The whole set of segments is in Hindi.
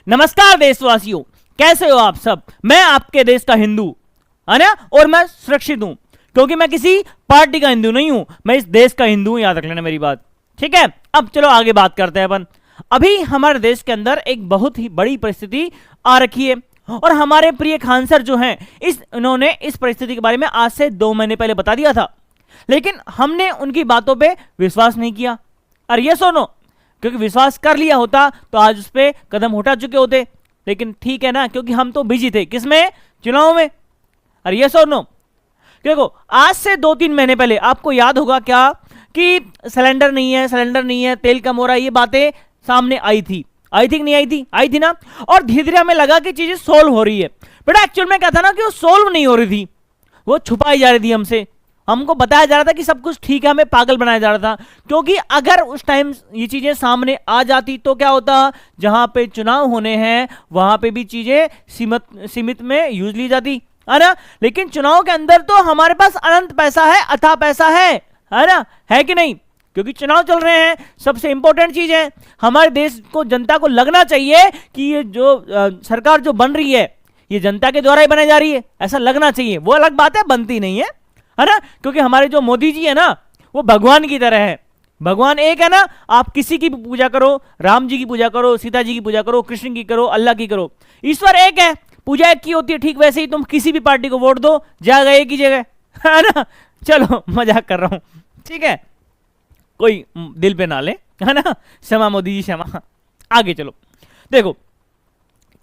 नमस्कार देशवासियों, कैसे हो आप सब। मैं आपके देश का हिंदू है ना, और मैं सुरक्षित हूं क्योंकि मैं किसी पार्टी का हिंदू नहीं हूं, मैं इस देश का हिंदू हूं। याद रख लेना मेरी बात, ठीक है। अब चलो आगे बात करते हैं अपन। अभी हमारे देश के अंदर एक बहुत ही बड़ी परिस्थिति आ रखी है और हमारे प्रिय खान सर जो हैं इन्होंने इस परिस्थिति के बारे में आज से 2 महीने पहले बता दिया था, लेकिन हमने उनकी बातों पे विश्वास नहीं किया। और ये सुनो, क्योंकि विश्वास कर लिया होता तो आज उस पर कदम उठा चुके होते, लेकिन ठीक है ना, क्योंकि हम तो बिजी थे किसमें, चुनाव में। और ये सुनो, देखो आज से 2-3 महीने पहले आपको याद होगा क्या कि सिलेंडर नहीं है, तेल कम हो रहा है, ये बातें सामने आई थी कि नहीं आई थी ना। और धीरे धीरे हमें लगा कि चीजें सोल्व हो रही है, बट एक्चुअल में क्या था ना कि वो सोल्व नहीं हो रही थी, वो छुपाई जा रही थी हमसे। हमको बताया जा रहा था कि सब कुछ ठीक है, हमें पागल बनाया जा रहा था। क्योंकि अगर उस टाइम ये चीजें सामने आ जाती तो क्या होता, जहां पे चुनाव होने हैं वहां पे भी चीजें सीमित में यूज ली जाती है ना। लेकिन चुनाव के अंदर तो हमारे पास अनंत पैसा है, अथाह पैसा है ना, है कि नहीं। क्योंकि चुनाव चल रहे हैं, सबसे इंपॉर्टेंट चीज है हमारे देश को, जनता को लगना चाहिए कि ये जो सरकार जो बन रही है ये जनता के द्वारा ही बनाई जा रही है, ऐसा लगना चाहिए। वो अलग बात है, बनती नहीं है ना। क्योंकि हमारे जो मोदी जी है ना वो भगवान की तरह है। भगवान एक है ना, आप किसी की भी पूजा करो, राम जी की पूजा करो, सीता जी की पूजा करो, कृष्ण की करो, अल्लाह की करो, ईश्वर एक है, पूजा एक की होती है। ठीक वैसे ही तुम किसी भी पार्टी को वोट दो, जाएगा एक ही जगह, है ना। चलो मजाक कर रहा हूं, ठीक है, कोई दिल पे ना ले, है ना। क्षमा मोदी जी, क्षमा। आगे चलो, देखो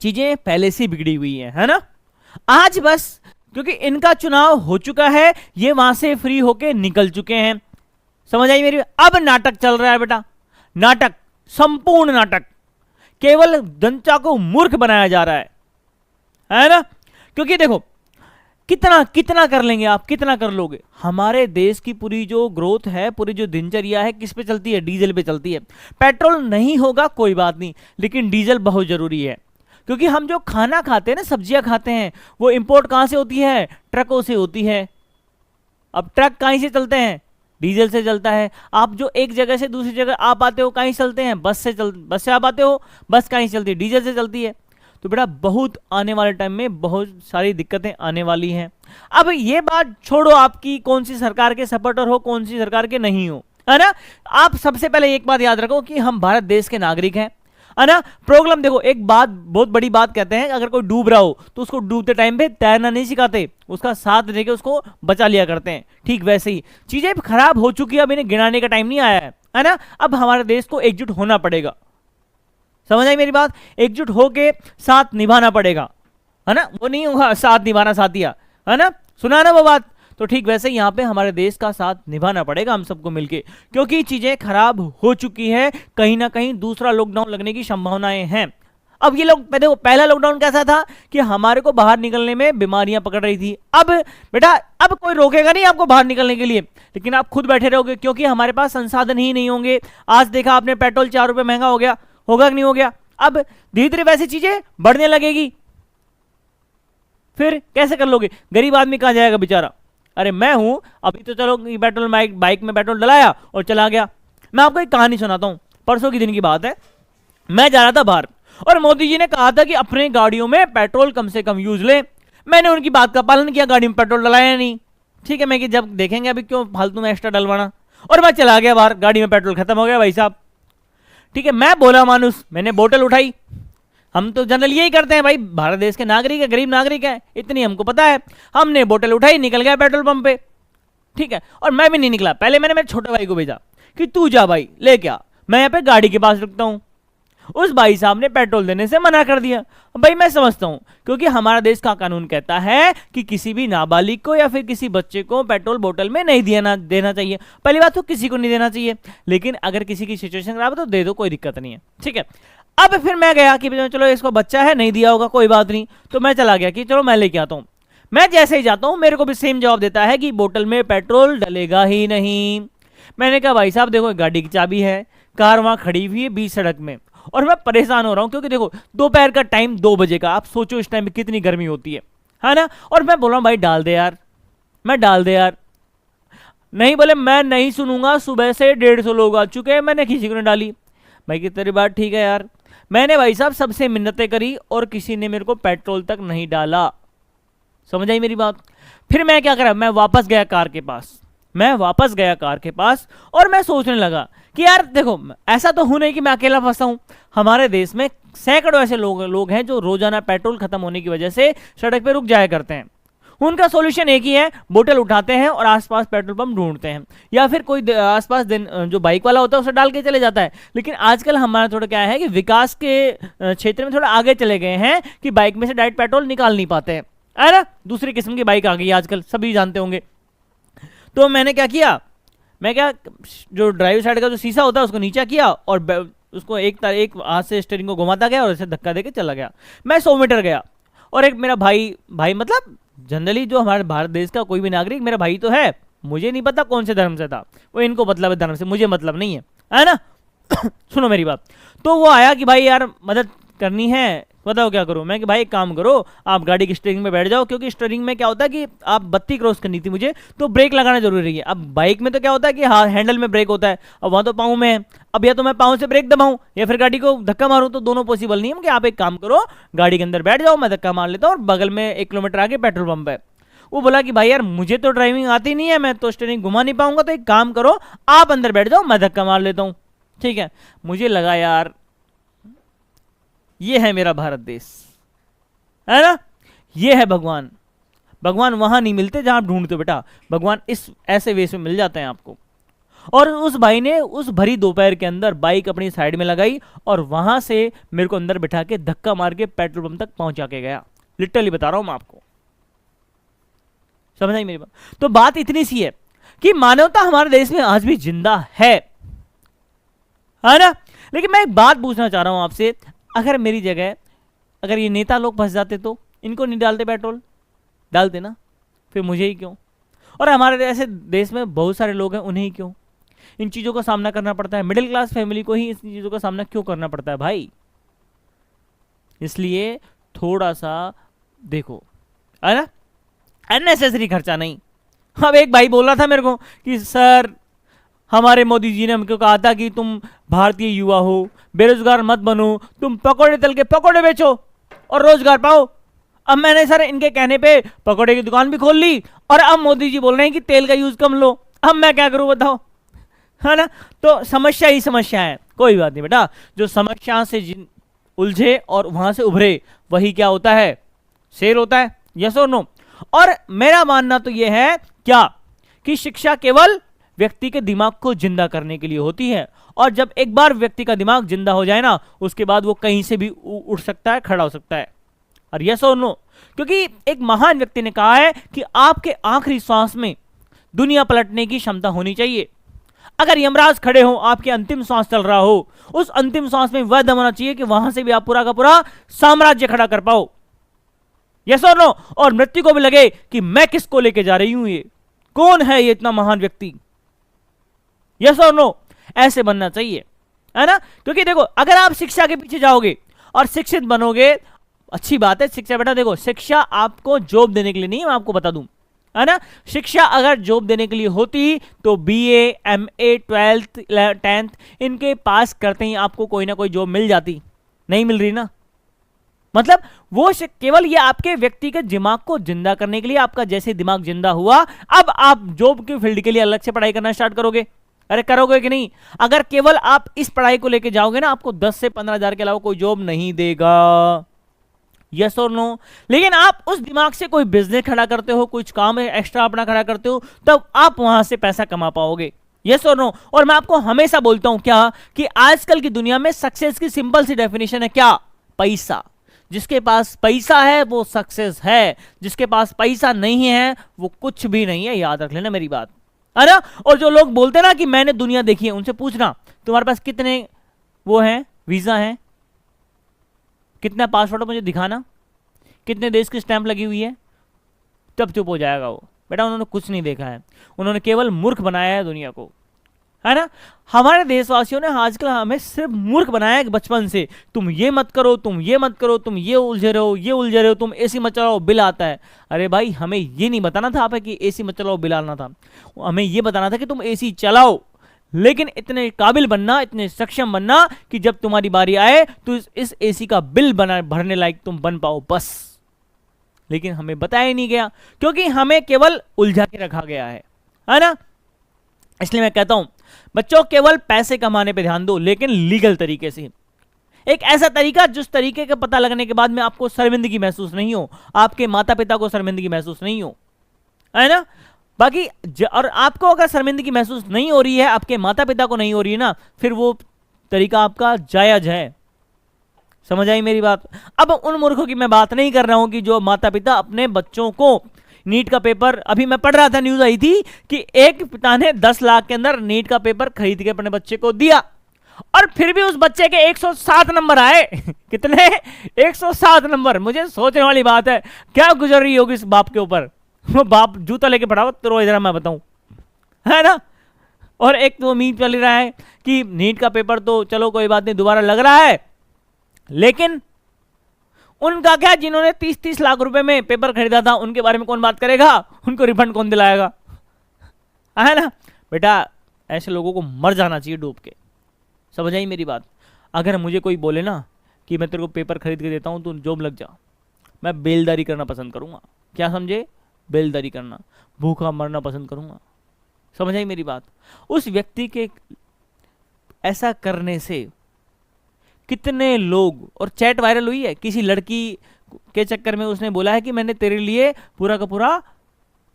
चीजें पहले से बिगड़ी हुई है ना। आज बस क्योंकि इनका चुनाव हो चुका है, ये वहां से फ्री होके निकल चुके हैं, समझ आई मेरी। अब नाटक चल रहा है बेटा, नाटक, संपूर्ण नाटक, केवल जनता को मूर्ख बनाया जा रहा है ना। क्योंकि देखो कितना कर लेंगे आप, कितना कर लोगे। हमारे देश की पूरी जो ग्रोथ है, पूरी जो दिनचर्या है, किस पे चलती है, डीजल पे चलती है। पेट्रोल नहीं होगा कोई बात नहीं, लेकिन डीजल बहुत जरूरी है। क्योंकि हम जो खाना खाते हैं ना, सब्जियां खाते हैं, वो इंपोर्ट कहां से होती है, ट्रकों से होती है। अब ट्रक कहीं से चलते हैं, डीजल से चलता है। आप जो एक जगह से दूसरी जगह आप आते हो, कहीं चलते हैं, बस से आप आते हो, बस कहीं चलती है, डीजल से चलती है। तो बेटा बहुत आने वाले टाइम में बहुत सारी दिक्कतें आने वाली हैं। अब ये बात छोड़ो आपकी कौन सी सरकार के सपोर्टर हो, कौन सी सरकार के नहीं हो, है ना। आप सबसे पहले एक बात याद रखो कि हम भारत देश के नागरिक हैं, है ना। प्रॉब्लम देखो, एक बात बहुत बड़ी बात कहते हैं, अगर कोई डूब रहा हो तो उसको डूबते टाइम पे तैरना नहीं सिखाते, उसका साथ देके उसको बचा लिया करते हैं। ठीक वैसे ही चीजें खराब हो चुकी है, अब इन्हें गिनाने का टाइम नहीं आया है ना। अब हमारे देश को एकजुट होना पड़ेगा, समझ आई मेरी बात। एकजुट होके साथ निभाना पड़ेगा, है ना। वो नहीं होगा साथ निभाना साथिया, है ना, सुना ना वो बात। तो ठीक वैसे यहां पे हमारे देश का साथ निभाना पड़ेगा हम सबको मिलके, क्योंकि चीजें खराब हो चुकी है। कहीं ना कहीं दूसरा लॉकडाउन लगने की संभावनाएं हैं। अब ये लोग पहला लॉकडाउन कैसा था कि हमारे को बाहर निकलने में बीमारियां पकड़ रही थी। अब बेटा अब कोई रोकेगा नहीं आपको बाहर निकलने के लिए, लेकिन आप खुद बैठे रहोगे क्योंकि हमारे पास संसाधन ही नहीं होंगे। आज देखा आपने, पेट्रोल 4 रुपए महंगा हो गया, होगा कि नहीं हो गया। अब धीरे धीरे वैसी चीजें बढ़ने लगेगी, फिर कैसे कर लोगे। गरीब आदमी कहां जाएगा बेचारा। अरे मैं हूं, अभी तो चलो पेट्रोल बाइक में पेट्रोल डलाया और चला गया। मैं आपको एक कहानी सुनाता हूं, परसों की दिन की बात है। मैं जा रहा था बाहर और मोदी जी ने कहा था कि अपने गाड़ियों में पेट्रोल कम से कम यूज ले। मैंने उनकी बात का पालन किया, गाड़ी में पेट्रोल डलाया नहीं। ठीक है, मैं कि जब देखेंगे अभी क्यों फालतू में एक्स्ट्रा डलवाना, और मैं चला गया बाहर, गाड़ी में पेट्रोल खत्म हो गया भाई साहब। ठीक है, मैं बोला मानुस, मैंने बोतल उठाई। हम तो जनरल यही करते हैं भाई, भारत देश के नागरिक है, गरीब नागरिक है, इतनी हमको पता है। हमने बोतल उठाई, निकल गया पेट्रोल पंप पे। ठीक है, और मैं भी नहीं निकला, पहले मैंने मेरे छोटे भाई को भेजा कि तू जा भाई लेके आ, मैं यहाँ पे गाड़ी के पास रुकता हूँ। उस भाई साहब ने पेट्रोल देने से मना कर दिया। भाई मैं समझता हूं, क्योंकि हमारा देश का कानून कहता है कि किसी भी नाबालिग को या फिर किसी बच्चे को पेट्रोल बोतल में नहीं देना चाहिए। पहली बात तो किसी को नहीं देना चाहिए, लेकिन अगर किसी की सिचुएशन खराब है तो दे दो, कोई दिक्कत नहीं है। ठीक है, अब फिर मैं गया कि चलो इसको बच्चा है, नहीं दिया होगा कोई बात नहीं, तो मैं चला गया कि चलो मैं लेके आता हूं। मैं जैसे ही जाता हूं मेरे को भी सेम जवाब देता है कि बोतल में पेट्रोल डलेगा ही नहीं। मैंने कहा भाई साहब देखो, गाड़ी की चाबी है, कार वहां खड़ी हुई है बीच सड़क में, और मैं परेशान हो रहा हूं क्योंकि देखो दोपहर का टाइम 2 बजे का, आप सोचो इस टाइम में कितनी गर्मी होती है ना। और मैं बोल रहा हूं भाई डाल दे यार, मैं डाल दे यार। नहीं बोले मैं नहीं सुनूंगा, सुबह से 150 लोग आ चुके हैं, मैंने किसी को नहीं डाली। भाई की तेरी बात ठीक है यार, मैंने भाई साहब सबसे मिन्नतें करी और किसी ने मेरे को पेट्रोल तक नहीं डाला। समझ आई मेरी बात? फिर मैं क्या करा, मैं वापस गया कार के पास, और मैं सोचने लगा कि यार देखो, ऐसा तो हो नहीं कि मैं अकेला फंसा हूं। हमारे देश में सैकड़ों ऐसे लोग हैं जो रोजाना पेट्रोल खत्म होने की वजह से सड़क पे रुक जाया करते हैं। उनका सॉल्यूशन एक ही है, बोतल उठाते हैं और आसपास पेट्रोल पंप ढूंढते हैं, या फिर कोई आसपास जो बाइक वाला होता है उसे डाल के चले जाता है। लेकिन आजकल हमारा थोड़ा क्या है कि विकास के क्षेत्र में थोड़ा आगे चले गए हैं कि बाइक में से डायरेक्ट पेट्रोल निकाल नहीं पाते हैं, है ना। दूसरी किस्म की बाइक आ गई आजकल, सभी जानते होंगे। तो मैंने क्या किया, जो ड्राइवर साइड का जो शीशा होता है उसको नीचा किया और उसको एक हाथ से स्टीयरिंग को घुमाता गया और ऐसे धक्का देके चला गया। मैं 100 मीटर गया और एक मेरा भाई मतलब जनरली जो हमारे भारत देश का कोई भी नागरिक मेरा भाई तो है, मुझे नहीं पता कौन से धर्म से था, वो इनको मतलब है धर्म से, मुझे मतलब नहीं है ना। सुनो मेरी बात। तो वो आया कि भाई यार मदद करनी है, बताओ क्या करूं। मैं कि भाई एक काम करो, आप गाड़ी की स्टीयरिंग में बैठ जाओ, क्योंकि स्टीयरिंग में क्या होता है कि आप बत्ती क्रॉस करनी थी मुझे, तो ब्रेक लगाना जरूरी है। अब बाइक में तो क्या होता है कि हाँ हैंडल में ब्रेक होता है, अब वहां तो पाँव में है। अब या तो मैं पाँव से ब्रेक दबाऊं या फिर गाड़ी को धक्का मारूं, तो दोनों पॉसिबल नहीं है। कि आप एक काम करो, गाड़ी के अंदर बैठ जाओ, मैं धक्का मार लेता हूँ, और बगल में 1 किलोमीटर आगे पेट्रोल पंप है। वो बोला कि भाई यार मुझे तो ड्राइविंग आती नहीं है, मैं तो स्टीयरिंग घुमा नहीं पाऊंगा, तो एक काम करो आप अंदर बैठ जाओ, मैं धक्का मार लेता हूँ। ठीक है। मुझे लगा यार ये है मेरा भारत देश, है ना, ये है भगवान। भगवान वहां नहीं मिलते जहां आप ढूंढते हो बेटा, भगवान इस ऐसे वेश में मिल जाते हैं आपको। और उस भाई ने उस भरी दोपहर के अंदर बाइक अपनी साइड में लगाई और वहां से मेरे को अंदर बिठा के धक्का मार के पेट्रोल पंप तक पहुंचा के गया। लिटरली बता रहा हूं मैं आपको, समझ आई मेरी बात? तो बात इतनी सी है कि मानवता हमारे देश में आज भी जिंदा है ना। लेकिन मैं एक बात पूछना चाह रहा हूं आपसे, अगर मेरी जगह अगर ये नेता लोग फंस जाते तो इनको नहीं डालते पेट्रोल? डालते ना, फिर मुझे ही क्यों? और हमारे ऐसे देश में बहुत सारे लोग हैं, उन्हें ही क्यों इन चीजों का सामना करना पड़ता है? मिडिल क्लास फैमिली को ही इन चीजों का सामना क्यों करना पड़ता है भाई? इसलिए थोड़ा सा देखो, है ना, अननेसेसरी खर्चा नहीं। अब एक भाई बोल रहा था मेरे को कि सर हमारे मोदी जी ने हमको कहा था कि तुम भारतीय युवा हो, बेरोजगार मत बनो, तुम पकौड़े तल के पकौड़े बेचो और रोजगार पाओ। अब मैंने सर इनके कहने पे पकौड़े की दुकान भी खोल ली, और अब मोदी जी बोल रहे हैं कि तेल का यूज कम लो। अब मैं क्या करूं बताओ, है ना। तो समस्या ही समस्या है, कोई बात नहीं बेटा। जो समस्या से उलझे और वहां से उभरे वही क्या होता है, शेर होता है। यस और नो? और मेरा मानना तो यह है क्या कि शिक्षा केवल व्यक्ति के दिमाग को जिंदा करने के लिए होती है, और जब एक बार व्यक्ति का दिमाग जिंदा हो जाए ना, उसके बाद वो कहीं से भी उठ सकता है, खड़ा हो सकता है। और यस और नो? क्योंकि एक महान व्यक्ति ने कहा है कि आपके आखिरी सांस में दुनिया पलटने की क्षमता होनी चाहिए। अगर यमराज खड़े हो, आपके अंतिम सांस चल रहा हो, उस अंतिम सांस में वह दम होना चाहिए कि वहां से भी आप पूरा का पूरा साम्राज्य खड़ा कर पाओ। यस और नो? और मृत्यु को भी लगे कि मैं किसको लेके जा रही हूं, ये कौन है, ये इतना महान व्यक्ति। यस और नो? ऐसे बनना चाहिए, है ना। क्योंकि देखो, अगर आप शिक्षा के पीछे जाओगे और शिक्षित बनोगे, अच्छी बात है, शिक्षा बेटा देखो, शिक्षा आपको जॉब देने के लिए नहीं, मैं आपको बता दूं, है ना। शिक्षा अगर जॉब देने के लिए होती तो बीए, एमए, 12th, 10th इनके पास करते ही आपको कोई ना कोई जॉब मिल जाती। नहीं मिल रही ना, मतलब वो केवल ये आपके व्यक्तिगत दिमाग को जिंदा करने के लिए। आपका जैसे दिमाग जिंदा हुआ, अब आप जॉब की फील्ड के लिए अलग से पढ़ाई करना स्टार्ट करोगे। अरे करोगे कि नहीं? अगर केवल आप इस पढ़ाई को लेके जाओगे ना, आपको 10 से 15 हजार के अलावा कोई जॉब नहीं देगा। यस और नो? लेकिन आप उस दिमाग से कोई बिजनेस खड़ा करते हो, कुछ काम एक्स्ट्रा अपना खड़ा करते हो, तब आप वहां से पैसा कमा पाओगे। यस और नो? और मैं आपको हमेशा बोलता हूं क्या, कि आजकल की दुनिया में सक्सेस की सिंपल सी डेफिनेशन है क्या? पैसा। जिसके पास पैसा है वो सक्सेस है, जिसके पास पैसा नहीं है वो कुछ भी नहीं है। याद रख लेना मेरी बात, है ना। और जो लोग बोलते हैं ना कि मैंने दुनिया देखी है, उनसे पूछना तुम्हारे पास कितने वो हैं, वीजा हैं, कितना पासपोर्ट, मुझे दिखाना, कितने देश की स्टैंप लगी हुई है, तब चुप हो जाएगा वो। बेटा उन्होंने कुछ नहीं देखा है, उन्होंने केवल मूर्ख बनाया है दुनिया को, है ना। हमारे देशवासियों ने आजकल हमें सिर्फ मूर्ख बनाया है बचपन से। तुम ये मत करो, तुम ये मत करो, तुम ये उलझे रहो, ये उलझे रहो, तुम एसी मत चलाओ, बिल आता है। अरे भाई हमें ये नहीं बताना था आप कि एसी मत चलाओ, बिल आना था। हमें ये बताना था कि तुम एसी चलाओ, लेकिन इतने काबिल बनना, इतने सक्षम बनना कि जब तुम्हारी बारी आए तो इस एसी का बिल भरने लायक तुम बन पाओ, बस। लेकिन हमें बताया नहीं गया, क्योंकि हमें केवल उलझा के रखा गया है ना। इसलिए मैं कहता हूं बच्चों, केवल पैसे कमाने पे ध्यान दो, लेकिन लीगल तरीके से। एक ऐसा तरीका जिस तरीके का पता लगने के बाद में आपको शर्मिंदगी महसूस नहीं हो, आपके माता पिता को शर्मिंदगी महसूस नहीं हो, है ना। बाकी और आपको अगर शर्मिंदगी महसूस नहीं हो रही है, आपके माता पिता को नहीं हो रही है ना, फिर वो तरीका आपका जायज है। समझ आई मेरी बात। अब उन मूर्खों की मैं बात नहीं कर रहा हूं कि जो माता पिता अपने बच्चों को नीट का पेपर, अभी मैं पढ़ रहा था, न्यूज आई थी कि एक पिता ने 10 लाख के अंदर नीट का पेपर खरीद के अपने बच्चे को दिया, और फिर भी उस बच्चे के 107 नंबर आए। कितने? 107 नंबर। मुझे सोचने वाली बात है, क्या गुजर रही होगी इस बाप के ऊपर। वो बाप जूता लेके पड़ा हो तो इधर मैं बताऊं, है ना। और एक तो उम्मीद चल रहा है कि नीट का पेपर तो चलो कोई बात नहीं, दोबारा लग रहा है, लेकिन उनका क्या, जिन्होंने 30-30 लाख रुपए में पेपर खरीदा था, उनके बारे में कौन बात करेगा? उनको रिफंड कौन दिलाएगा? है ना बेटा, ऐसे लोगों को मर जाना चाहिए डूब के। समझ आई मेरी बात। अगर मुझे कोई बोले ना कि मैं तेरे को पेपर खरीद के देता हूं, तो जॉब लग जा, मैं बेलदारी करना पसंद करूंगा। क्या समझे? बेलदारी करना, भूखा मरना पसंद करूंगा। समझ आई मेरी बात। उस व्यक्ति के ऐसा करने से कितने लोग, और चैट वायरल हुई है, किसी लड़की के चक्कर में उसने बोला है कि मैंने तेरे लिए पूरा का पूरा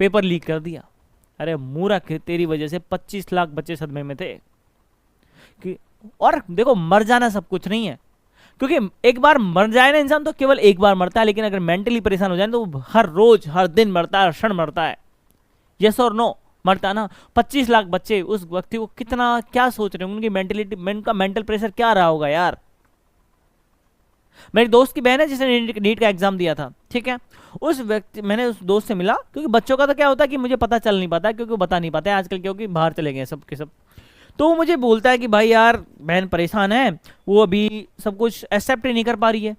पेपर लीक कर दिया। अरे मूर्ख, तेरी वजह से 25 लाख बच्चे सदमे में थे। कि और देखो, मर जाना सब कुछ नहीं है, क्योंकि एक बार मर जाए ना इंसान तो केवल एक बार मरता है, लेकिन अगर मेंटली परेशान हो जाए तो हर रोज, हर दिन मरता है, हर क्षण मरता है। यस और नो, मरता ना। 25 लाख बच्चे, उस व्यक्ति को कितना, क्या सोच रहे होंगे, उनकी मेंटलिटी, उनका मेंटल प्रेशर क्या रहा होगा यार। मेरी दोस्त की बहन है जिसने नीट का एग्जाम दिया था, ठीक है। उस व्यक्ति, मैंने उस दोस्त से मिला, क्योंकि बच्चों का तो क्या होता है कि मुझे पता चल नहीं पाता, क्योंकि वो बता नहीं पाते आजकल, क्योंकि बाहर चले गए सब के सब। तो वो मुझे बोलता है कि भाई यार, बहन परेशान है, वो अभी सब कुछ एक्सेप्ट ही नहीं कर पा रही है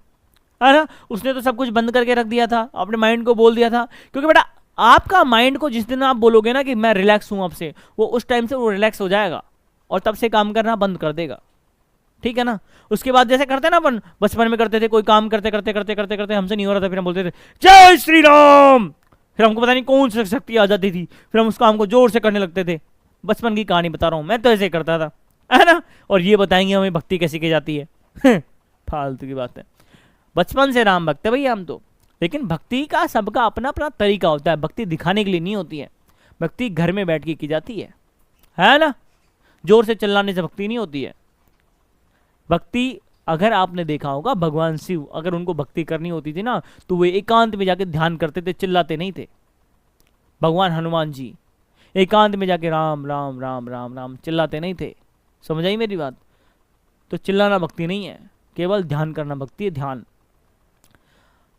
ना। उसने तो सब कुछ बंद करके रख दिया था, अपने माइंड को बोल दिया था, क्योंकि बेटा आपका माइंड को जिस दिन आप बोलोगे ना कि मैं रिलैक्स हूं अब से, वो उस टाइम से वो रिलैक्स हो जाएगा और तब से काम करना बंद कर देगा, ठीक है ना। उसके बाद जैसे करते ना अपन, बचपन में करते थे, कोई काम करते करते करते करते करते हमसे नहीं हो रहा था, फिर हम बोलते थे जय श्री राम, फिर हमको पता नहीं कौन सी शक्ति आ जाती थी, फिर हम उस काम को जोर से करने लगते थे। बचपन की कहानी बता रहा हूं, मैं तो ऐसे करता था, है ना। और ये बताएंगे हमें भक्ति कैसी की जाती है। फालतू की बात है। बचपन से राम भक्त है भैया हम तो, लेकिन भक्ति का सबका अपना अपना तरीका होता है। भक्ति दिखाने के लिए नहीं होती है, भक्ति घर में बैठ के की जाती है ना। जोर से चिल्लाने से भक्ति नहीं होती है। भक्ति, अगर आपने देखा होगा, भगवान शिव, अगर उनको भक्ति करनी होती थी ना, तो वे एकांत में जाके ध्यान करते थे, चिल्लाते नहीं थे। भगवान हनुमान जी एकांत में जाके राम राम राम राम राम चिल्लाते नहीं थे। समझ आई मेरी बात। तो चिल्लाना भक्ति नहीं है, केवल ध्यान करना भक्ति है, ध्यान,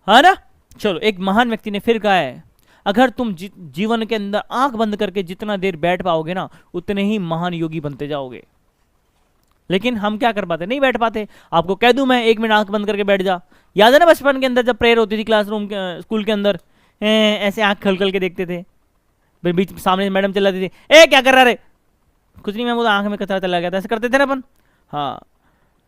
है ना। चलो, एक महान व्यक्ति ने फिर कहा है, अगर तुम जीवन के अंदर आंख बंद करके जितना देर बैठ पाओगे ना, उतने ही महान योगी बनते जाओगे। लेकिन हम क्या कर पाते, नहीं बैठ पाते। आपको कह दूं मैं, 1 मिनट आंख बंद करके बैठ जा। याद है ना बचपन के अंदर जब प्रेयर होती थी क्लासरूम, स्कूल के अंदर, ऐसे आंख खल खल के देखते थे, बीच सामने मैडम चिल्लाती थी, ए क्या कर रहा रे, कुछ नहीं, मैं वो आंख में कचरा चला गया था, ऐसे करते थे ना अपन। हाँ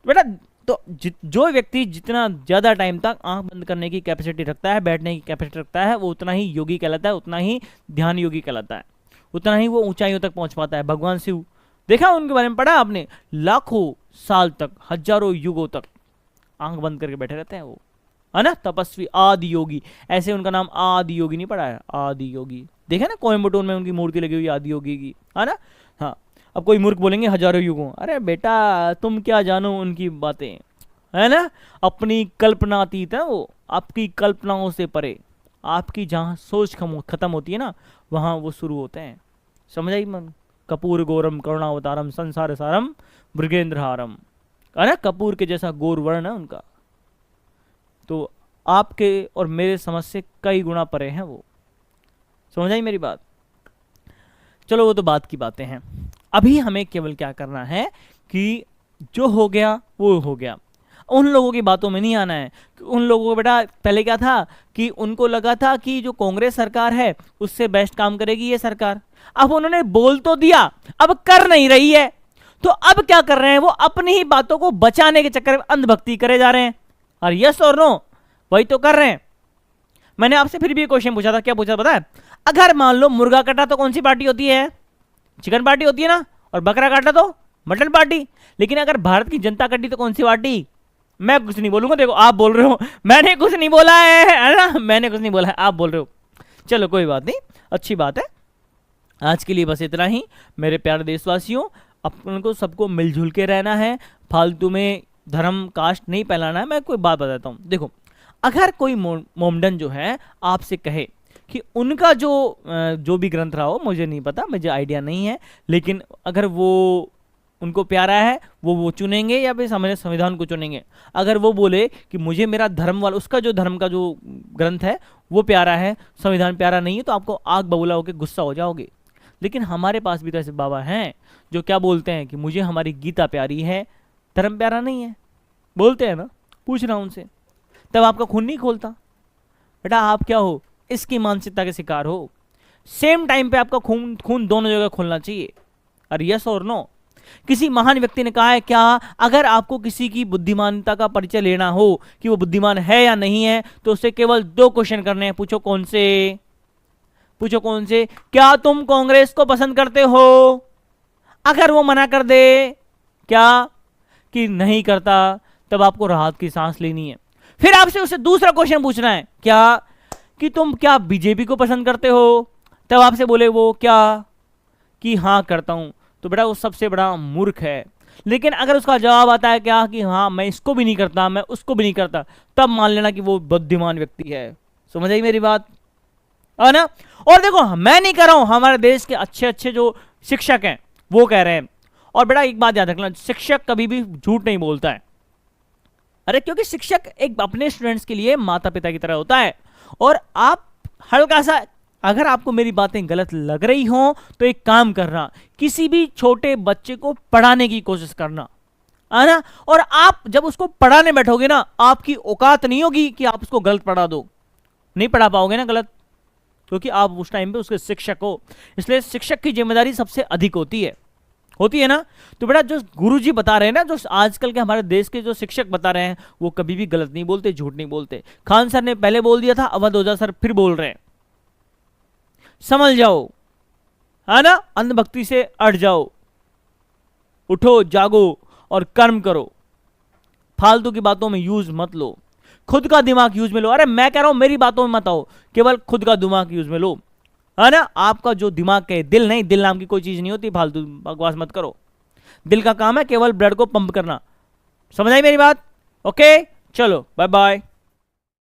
बेटा, तो जो व्यक्ति जितना ज्यादा टाइम तक आंख बंद करने की कैपेसिटी रखता है, बैठने की कैपेसिटी रखता है, वो उतना ही योगी कहलाता है, उतना ही ध्यान योगी कहलाता है, उतना ही वो ऊंचाइयों तक पहुंच पाता है। भगवान शिव, देखा उनके बारे में, पढ़ा आपने, लाखों साल तक, हजारों युगों तक आंख बंद करके बैठे रहते हैं वो, है ना। तपस्वी, आदि योगी, ऐसे उनका नाम आदि योगी नहीं पड़ा है, आदि योगी। देखा ना कोयम्बटूर में उनकी मूर्ति लगी हुई आदि योगी की, है ना। हाँ, अब कोई मूर्ख बोलेंगे हजारों युगों, अरे बेटा तुम क्या जानो उनकी बातें, है ना। अपनी कल्पनातीत है वो, आपकी कल्पनाओं से परे, आपकी जहाँ सोच खत्म होती है ना, वहाँ वो शुरू होते हैं। समझ आई मन। कपूर गौरम करुणावतारम संसार सारम मृगेंद्रहारम, है ना। कपूर के जैसा गौर वर्ण है उनका, तो आपके और मेरे समझ से कई गुना परे हैं वो। समझ आई मेरी बात। चलो वो तो बात की बातें हैं। अभी हमें केवल क्या करना है कि जो हो गया वो हो गया, उन लोगों की बातों में नहीं आना है। उन लोगों को बेटा पहले क्या था कि उनको लगा था कि जो कांग्रेस सरकार है उससे बेस्ट काम करेगी ये सरकार। अब उन्होंने बोल तो दिया, अब कर नहीं रही है, तो अब क्या कर रहे हैं, वो अपनी ही बातों को बचाने के चक्कर में अंधभक्ति करे जा रहे हैं। और यस और नो वही तो कर रहे हैं। मैंने आपसे फिर भी क्वेश्चन पूछा था, क्या पूछा पता है? अगर मान लो मुर्गा काटा तो कौन सी पार्टी होती है? चिकन पार्टी होती है ना, और बकरा काटा तो मटन पार्टी। लेकिन अगर भारत की जनता काटी तो कौन सी पार्टी? मैं कुछ नहीं बोलूंगा, देखो आप बोल रहे हो, मैंने कुछ नहीं बोला है ना, मैंने कुछ नहीं बोला है, आप बोल रहे हो। चलो कोई बात नहीं, अच्छी बात है। आज के लिए बस इतना ही मेरे प्यारे देशवासियों। अपन को सबको मिलजुल के रहना है, फालतू में धर्म कास्ट नहीं फैलाना है। मैं कोई बात बताता हूँ, देखो अगर कोई मोमडन जो है आपसे कहे कि उनका जो भी ग्रंथ रहा हो, मुझे नहीं पता, मुझे आइडिया नहीं है, लेकिन अगर वो उनको प्यारा है वो चुनेंगे या फिर हमारे संविधान को चुनेंगे। अगर वो बोले कि मुझे मेरा धर्म वाला, उसका जो धर्म का जो ग्रंथ है वो प्यारा है, संविधान प्यारा नहीं है, तो आपको आग बबूला होकर गुस्सा हो जाओगे। लेकिन हमारे पास भी तो ऐसे बाबा हैं जो क्या बोलते हैं कि मुझे हमारी गीता प्यारी है, धर्म प्यारा नहीं है, बोलते हैं ना। पूछ रहा हूं उनसे, तब आपका खून नहीं खोलता? बेटा आप क्या हो, इसकी मानसिकता के शिकार हो। सेम टाइम पे आपका खून दोनों जगह खोलना चाहिए। और यस और नो, किसी महान व्यक्ति ने कहा है क्या, अगर आपको किसी की बुद्धिमानता का परिचय लेना हो कि वो बुद्धिमान है या नहीं है, तो उससे केवल 2 क्वेश्चन करने हैं। पूछो कौन से? पूछो कौन से? क्या तुम कांग्रेस को पसंद करते हो? अगर वो मना कर दे क्या कि नहीं करता, तब आपको राहत की सांस लेनी है। फिर आपसे उससे दूसरा क्वेश्चन पूछना है, क्या कि तुम क्या बीजेपी को पसंद करते हो? तब आपसे बोले वो क्या कि हाँ करता हूं, तो बेटा वो सबसे बड़ा मूर्ख है। लेकिन अगर उसका जवाब आता है क्या कि हाँ मैं इसको भी नहीं करता, मैं उसको भी नहीं करता, तब मान लेना कि वो बुद्धिमान व्यक्ति है। समझ आई मेरी बात, है ना? और देखो मैं नहीं कर रहा हूं, हमारे देश के अच्छे अच्छे जो शिक्षक हैं वो कह रहे हैं। और बेटा एक बात याद रखना, शिक्षक कभी भी झूठ नहीं बोलता है। अरे क्योंकि शिक्षक एक अपने स्टूडेंट्स के लिए माता पिता की तरह होता है। और आप हल्का सा, अगर आपको मेरी बातें गलत लग रही हो तो एक काम करना, किसी भी छोटे बच्चे को पढ़ाने की कोशिश करना, है ना? और आप जब उसको पढ़ाने बैठोगे ना, आपकी औकात नहीं होगी कि आप उसको गलत पढ़ा दो, नहीं पढ़ा पाओगे ना गलत, क्योंकि आप उस टाइम पे उसके शिक्षक हो। इसलिए शिक्षक की जिम्मेदारी सबसे अधिक होती है ना। तो बेटा जो गुरुजी बता रहे हैं ना, जो आजकल के हमारे देश के जो शिक्षक बता रहे हैं, वो कभी भी गलत नहीं बोलते, झूठ नहीं बोलते। खान सर ने पहले बोल दिया था, अवध ओझा सर फिर बोल रहे हैं। समझ जाओ, है ना? अंधभक्ति से अट जाओ, उठो जागो और कर्म करो। फालतू की बातों में यूज मत लो, खुद का दिमाग यूज में लो। अरे मैं कह रहा हूं मेरी बातों में मत आओ, केवल खुद का दिमाग यूज में लो, है ना? आपका जो दिमाग है, दिल नहीं, दिल नाम की कोई चीज नहीं होती, फालतू बकवास मत करो। दिल का काम है केवल ब्लड को पंप करना। समझ आई मेरी बात? ओके चलो बाय बाय।